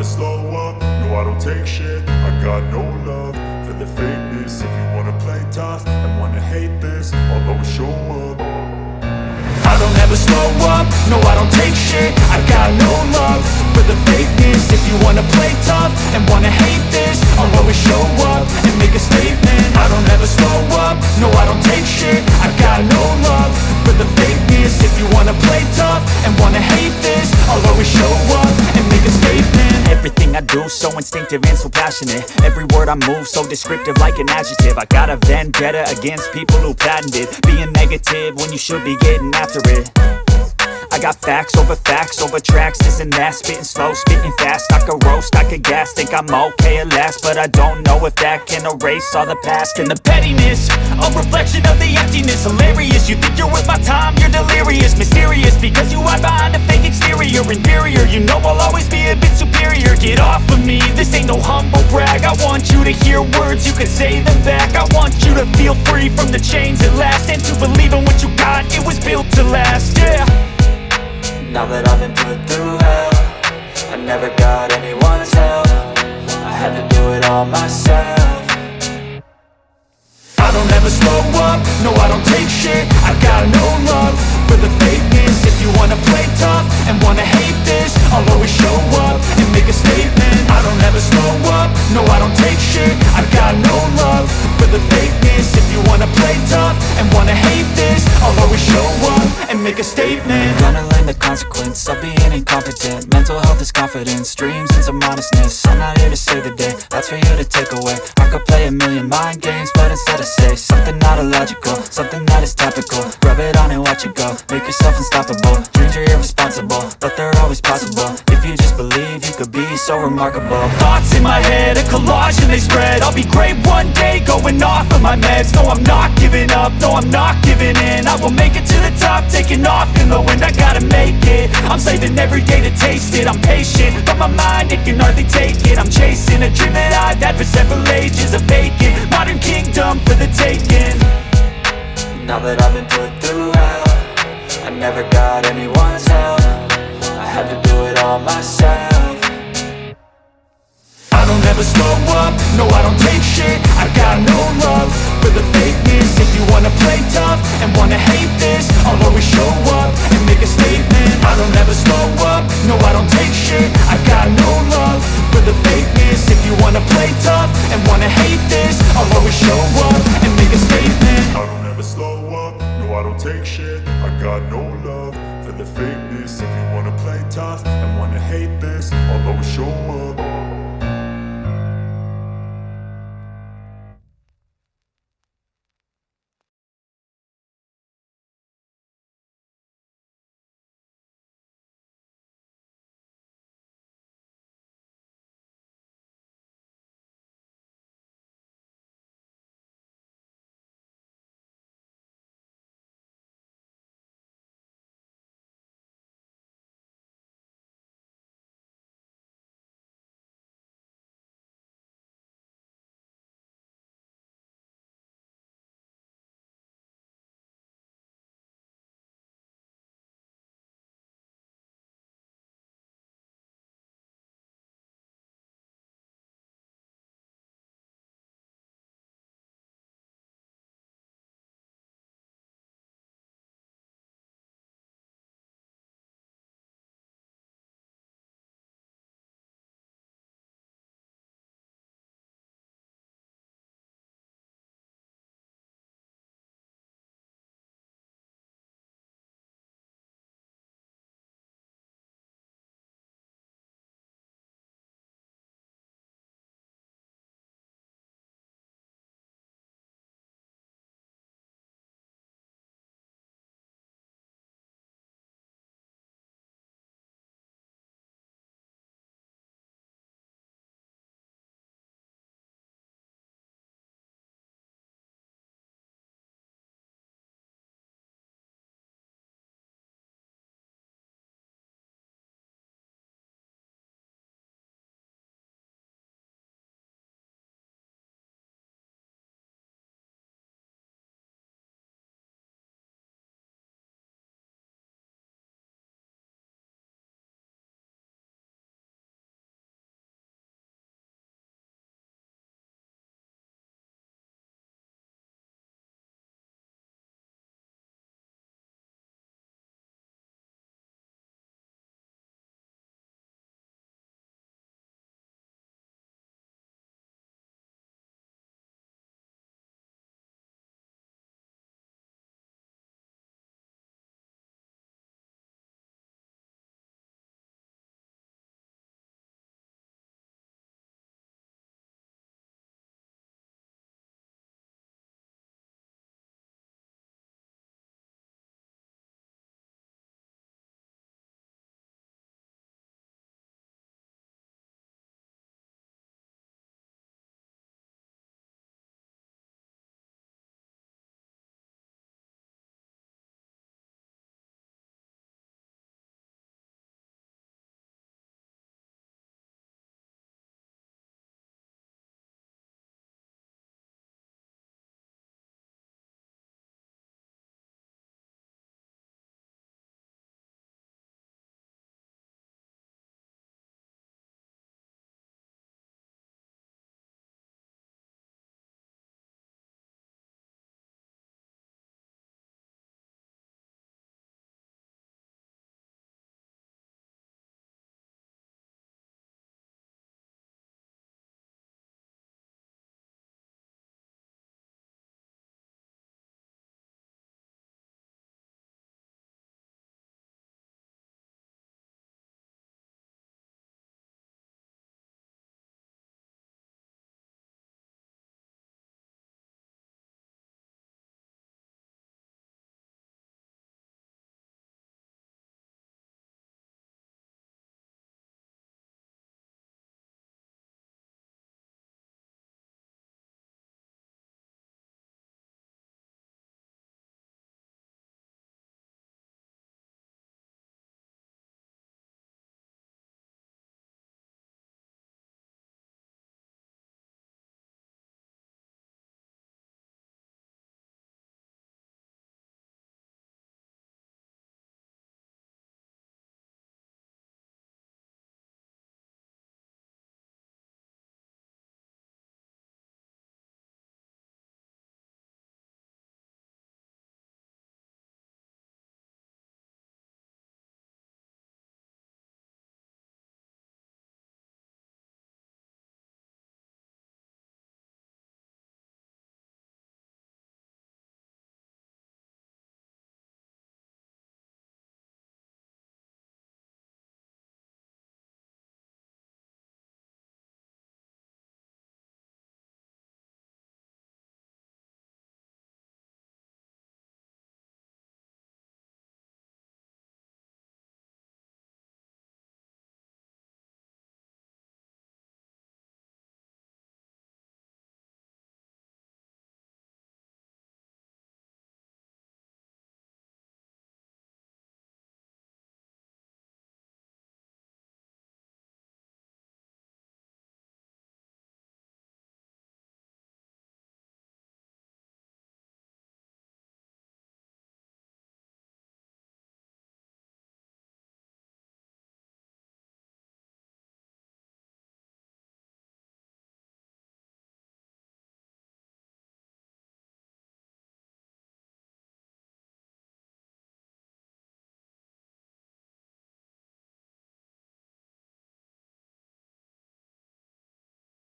slow up, no I don't take shit. I got no love for the fakeness. If you wanna play tough and wanna hate this, I'll always show up. I don't ever slow up, no I don't take shit. I got no love for the fakeness. If you wanna play tough and wanna hate this, I'll always show up and make a statement. I don't ever slow up, no I don't take shit. I got no love for the fakeness. If you wanna play tough and wanna hate this, I'll always show up and make a statement. Everything I do so instinctive and so passionate. Every word I move so descriptive like an adjective. I got a vendetta against people who patented being negative when you should be getting after it. I got facts over tracks, this and that. Spitting slow, spitting fast, I could roast, I could gas. Think I'm okay at last, but I don't know if that can erase all the past. And the pettiness, a reflection of the emptiness. Hilarious, you think you're worth my time, you're delirious. Mysterious, because you hide behind a fake exterior. Inferior, you know I'll always be a bit superior. Get off of me, this ain't no humble brag. I want you to hear words, you can say them back. I want you to feel free from the chains at last, and to believe in what you got, it was built to last, yeah. Now that I've been put through hell, I never got anyone's help. I had to do it all myself. I don't ever slow up, no I don't take shit. I got no love for the fakeness. If you wanna play tough and wanna hate this, I'll always show up and make a statement. I don't ever slow up, no I don't take shit. I got no love for the fakeness. If you wanna play tough and wanna hate this, I'll always show up and make a statement. Gonna learn the consequence of being incompetent. Mental health is confidence, dreams and some honestness. I'm not here to save the day, that's for you to take away. I could play a million mind games, but instead I say something not illogical, something that is topical. Rub it on and watch it go, make yourself unstoppable. Dreams are irresponsible, but they're always possible. If you just believe, you could be so remarkable. Thoughts in my head, a collage and they spread. I'll be great one day, going off of my meds. No, I'm not giving up, no, I'm not giving in. I will make it to the top, taking off in the wind. I gotta make it, I'm saving every day to taste it. I'm patient, but my mind, it can hardly take it. I'm chasing a dream that I've had for several ages. A vacant, modern kingdom for the taking. Now that I've been put through hell, I never got anyone's help. I had to do it all myself. I don't ever slow up, no I don't take shit. I got no love for the fakeness. If you wanna play tough and wanna hate this, I'll always show up and make a statement. I don't ever slow up, no I don't take shit. I got no love for the fakeness. If you wanna play tough and wanna hate